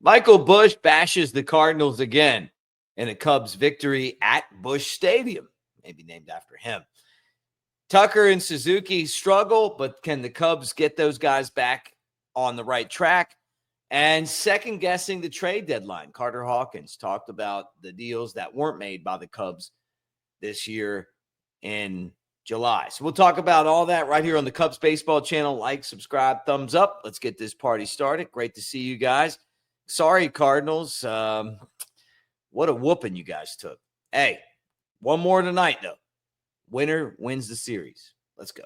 Michael Busch bashes the Cardinals again in a Cubs victory at Busch Stadium, maybe named after him. Tucker and Suzuki struggle, but can the Cubs get those guys back on the right track? And second guessing the trade deadline. Carter Hawkins talked about the deals that weren't made by the Cubs this year in July. So we'll talk about all that right here on the Cubs Baseball channel. Like, subscribe, thumbs up. Let's get this party started. Great to see you guys. Sorry, Cardinals. What a whooping you guys took. Hey, one more tonight, though. Winner wins the series. Let's go.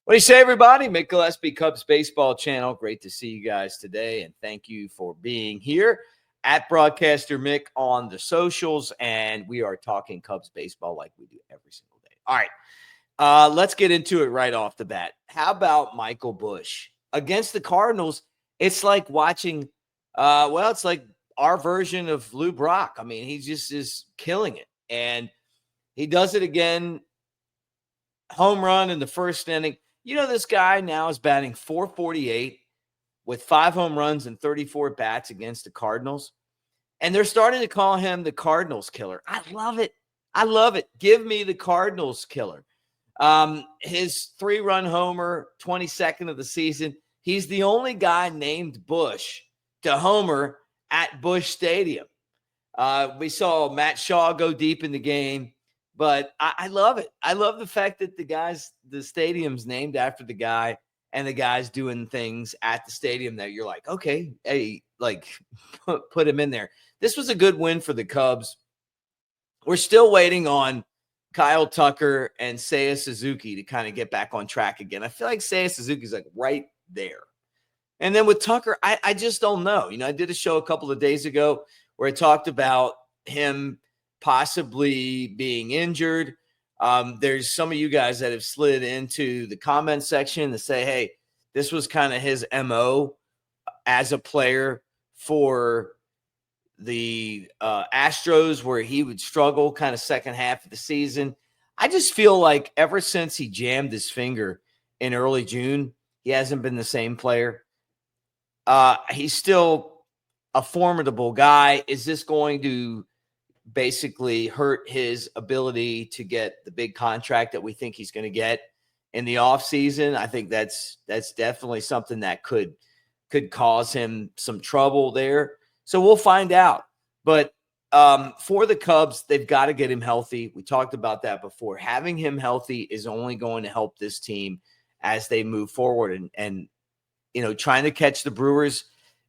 What do you say, everybody? Mick Gillespie, Cubs Baseball channel. Great to see you guys today, and thank you for being here at Broadcaster Mick on the socials, and we are talking Cubs baseball like we do every single day. All right, let's get into it right off the bat. How about Michael Busch? Against the Cardinals, it's like watching, it's like our version of Lou Brock. I mean, he just is killing it, and he does it again. Home run in the first inning. You know, this guy now is batting .448 with 5 home runs and 34 bats against the Cardinals. And they're starting to call him the Cardinals killer. I love it. I love it. Give me the Cardinals killer. His 3-run homer, 22nd of the season. He's the only guy named Busch to homer at Busch Stadium. We saw Matt Shaw go deep in the game. But I love it. I love the fact that the stadium's named after the guy, and the guy's doing things at the stadium that you're like, okay, hey, like put him in there. This was a good win for the Cubs. We're still waiting on Kyle Tucker and Seiya Suzuki to kind of get back on track again. I feel like Seiya Suzuki's like right there. And then with Tucker, I just don't know. You know, I did a show a couple of days ago where I talked about him possibly being injured. There's some of you guys that have slid into the comment section to say, hey, this was kind of his MO as a player for the Astros, where he would struggle kind of second half of the season. I just feel like ever since he jammed his finger in early June, he hasn't been the same player. He's still a formidable guy. Is this going to basically hurt his ability to get the big contract that we think he's going to get in the offseason? I think that's definitely something that could cause him some trouble there. So we'll find out. But for the Cubs, they've got to get him healthy. We talked about that before. Having him healthy is only going to help this team as they move forward. And you know, trying to catch the Brewers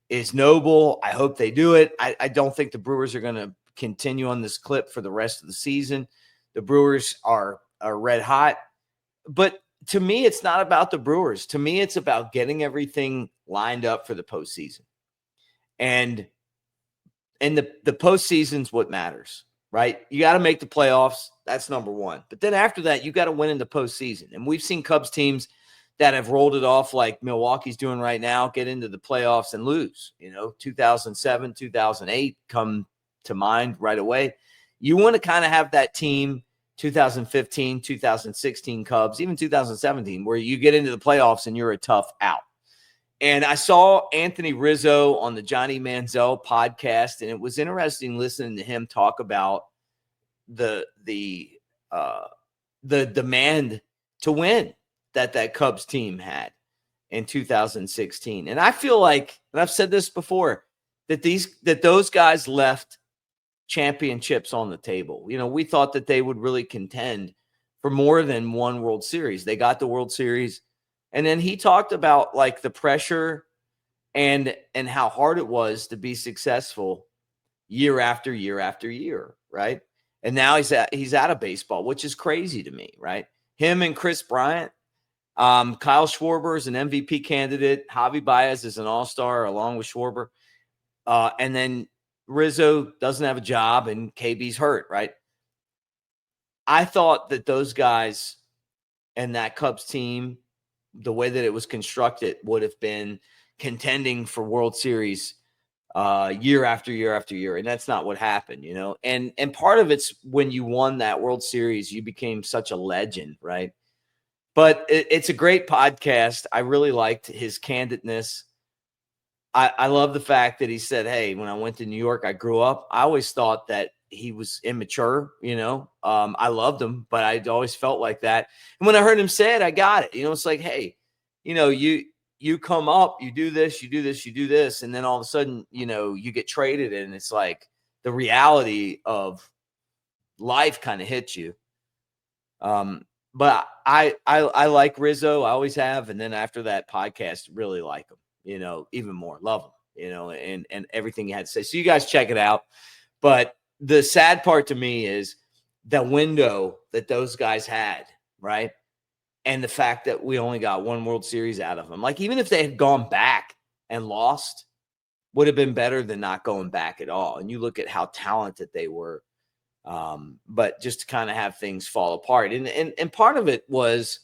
is noble. I hope they do it. I don't think the Brewers are going to continue on this clip for the rest of the season. The Brewers are red hot. But to me, it's not about the Brewers. To me, it's about getting everything lined up for the postseason. And the postseason's what matters, right? You got to make the playoffs. That's number one. But then after that, you got to win in the postseason. And we've seen Cubs teams that have rolled it off like Milwaukee's doing right now, get into the playoffs and lose. You know, 2007, 2008 come to mind right away. You want to kind of have that team, 2015, 2016 Cubs, even 2017, where you get into the playoffs and you're a tough out. And I saw Anthony Rizzo on the Johnny Manziel podcast, and it was interesting listening to him talk about the demand to win that Cubs team had in 2016. And I feel like, and I've said this before, that those guys left championships on the table. You know, we thought that they would really contend for more than one World Series. They got the World Series. And then he talked about like the pressure and how hard it was to be successful year after year after year, right? And now he's out of baseball, which is crazy to me, right? Him and Chris Bryant, Kyle Schwarber is an MVP candidate. Javi Baez is an all-star along with Schwarber. And then Rizzo doesn't have a job and KB's hurt, right? I thought that those guys and that Cubs team, the way that it was constructed, would have been contending for World Series year after year after year. And that's not what happened, you know. And part of it's when you won that World Series, you became such a legend, right? But it's a great podcast. I really liked his candidness. I love the fact that he said, hey, when I went to New York, I grew up. I always thought that he was immature, you know. I loved him, but I always felt like that. And when I heard him say it, I got it. You know, it's like, hey, you know, you come up, you do this, you do this, you do this, and then all of a sudden, you know, you get traded, and it's like the reality of life kind of hits you. But I like Rizzo. I always have, and then after that podcast, really like him. You know, even more, love him. You know, and everything he had to say. So you guys check it out. But the sad part to me is the window that those guys had, right? And the fact that we only got one World Series out of them. Like, even if they had gone back and lost, would have been better than not going back at all. And you look at how talented they were. But just to kind of have things fall apart. And part of it was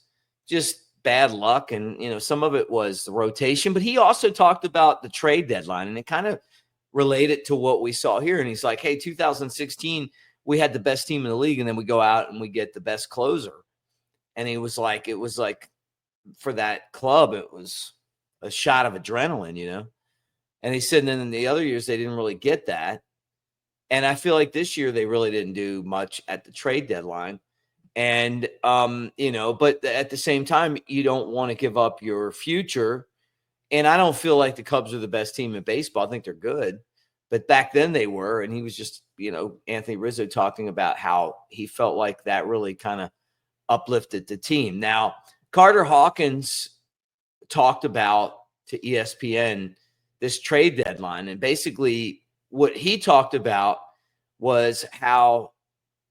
just bad luck. And, you know, some of it was the rotation, but he also talked about the trade deadline, and it kind of related to what we saw here. And he's like, hey, 2016, we had the best team in the league, and then we go out and we get the best closer. And he was like, it was like, for that club, it was a shot of adrenaline, you know? And he said, and then in the other years, they didn't really get that. And I feel like this year they really didn't do much at the trade deadline. And, you know, but at the same time, you don't want to give up your future. And I don't feel like the Cubs are the best team in baseball. I think they're good. But back then they were. And he was just, you know, Anthony Rizzo talking about how he felt like that really kind of uplifted the team. Now, Carter Hawkins talked about to ESPN this trade deadline. And basically what he talked about was how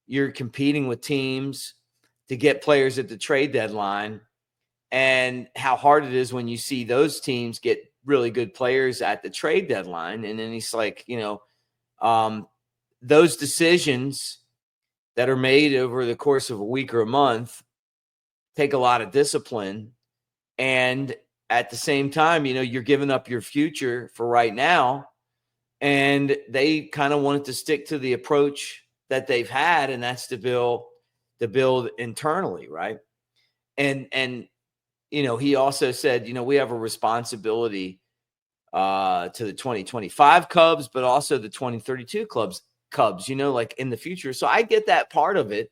you're competing with teams to get players at the trade deadline, and how hard it is when you see those teams get really good players at the trade deadline. And then he's like, you know, those decisions that are made over the course of a week or a month take a lot of discipline. And at the same time, you know, you're giving up your future for right now. And they kind of wanted to stick to the approach that they've had, and that's to build internally, right? And you know, he also said, you know, we have a responsibility to the 2025 Cubs, but also the 2032 Cubs, you know, like in the future. So I get that part of it.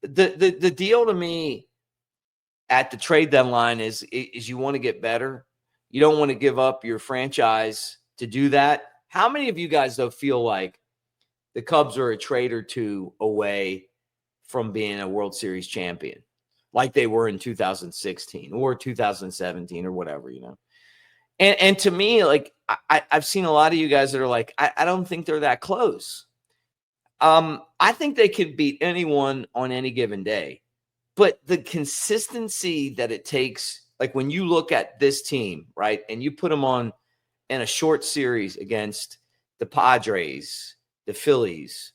The deal to me at the trade deadline is you want to get better. You don't want to give up your franchise to do that. How many of you guys, though, feel like the Cubs are a trade or two away from being a World Series champion, like they were in 2016 or 2017 or whatever, you know? And to me, like, I've seen a lot of you guys that are like, I don't think they're that close. I think they could beat anyone on any given day. But the consistency that it takes, like when you look at this team, right, and you put them on in a short series against the Padres, the Phillies,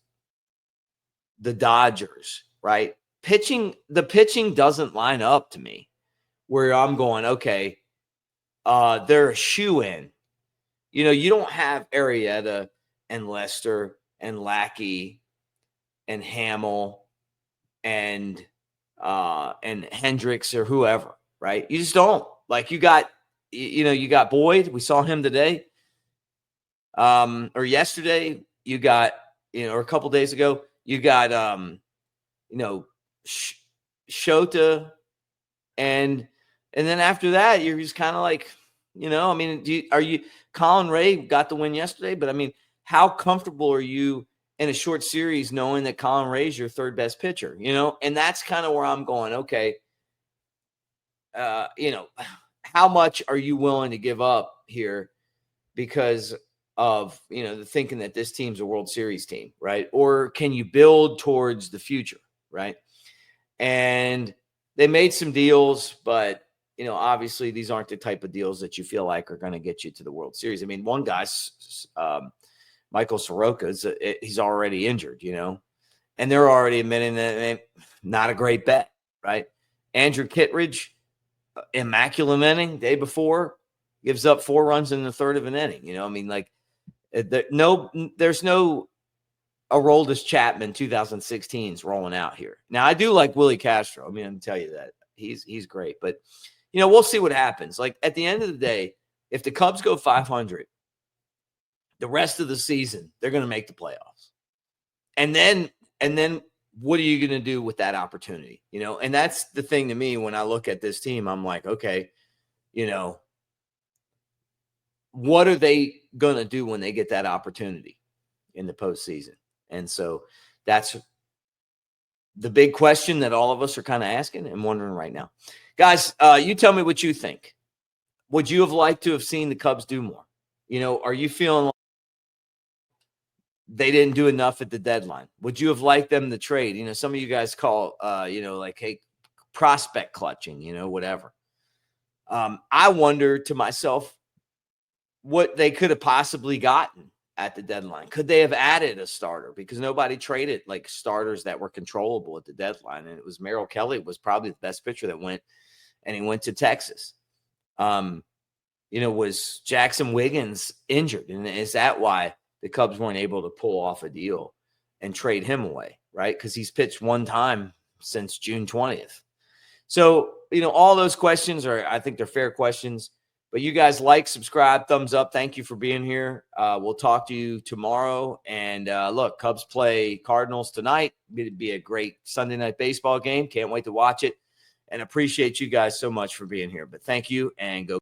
the Dodgers, right? The pitching doesn't line up to me where I'm going, okay, they're a shoe-in. You know, you don't have Arrieta and Lester and Lackey and Hamill and Hendricks or whoever, right? You just don't. Like, you got Boyd. We saw him today, or yesterday. You got, or a couple days ago. You got, Shota, and then after that, you're just kind of like, I mean, Colin Ray got the win yesterday, but I mean, how comfortable are you in a short series knowing that Colin Ray is your third best pitcher, and that's kind of where I'm going. Okay. How much are you willing to give up here because of, the thinking that this team's a World Series team, right? Or can you build towards the future, right? And they made some deals, but, obviously these aren't the type of deals that you feel like are going to get you to the World Series. I mean, one guy's Michael Soroka's, he's already injured, and they're already admitting that not a great bet, right? Andrew Kittredge, immaculate inning day before, gives up 4 runs in the third of an inning. You know, I mean, like, there's no Aroldis Chapman 2016s rolling out here. Now, I do like Willie Castro. I mean, I'm tell you that he's great, but we'll see what happens. Like, at the end of the day, if the Cubs go 500, the rest of the season they're going to make the playoffs, and then what are you going to do with that opportunity? And that's the thing to me when I look at this team. I'm like, okay, what are they going to do when they get that opportunity in the postseason? And so that's the big question that all of us are kind of asking and wondering right now. Guys, you tell me what you think. Would you have liked to have seen the Cubs do more? Are you feeling like they didn't do enough at the deadline? Would you have liked them to trade? Some of you guys call, like, hey, prospect clutching, whatever. I wonder to myself what they could have possibly gotten at the deadline. Could they have added a starter? Because nobody traded like starters that were controllable at the deadline. And it was Merrill Kelly was probably the best pitcher that went, and he went to Texas. Was Jackson Wiggins injured? And is that why the Cubs weren't able to pull off a deal and trade him away? Right. Because he's pitched one time since June 20th. So, all those questions I think they're fair questions. But you guys like, subscribe, thumbs up. Thank you for being here. We'll talk to you tomorrow. And look, Cubs play Cardinals tonight. It'd be a great Sunday night baseball game. Can't wait to watch it. And appreciate you guys so much for being here. But thank you, and go.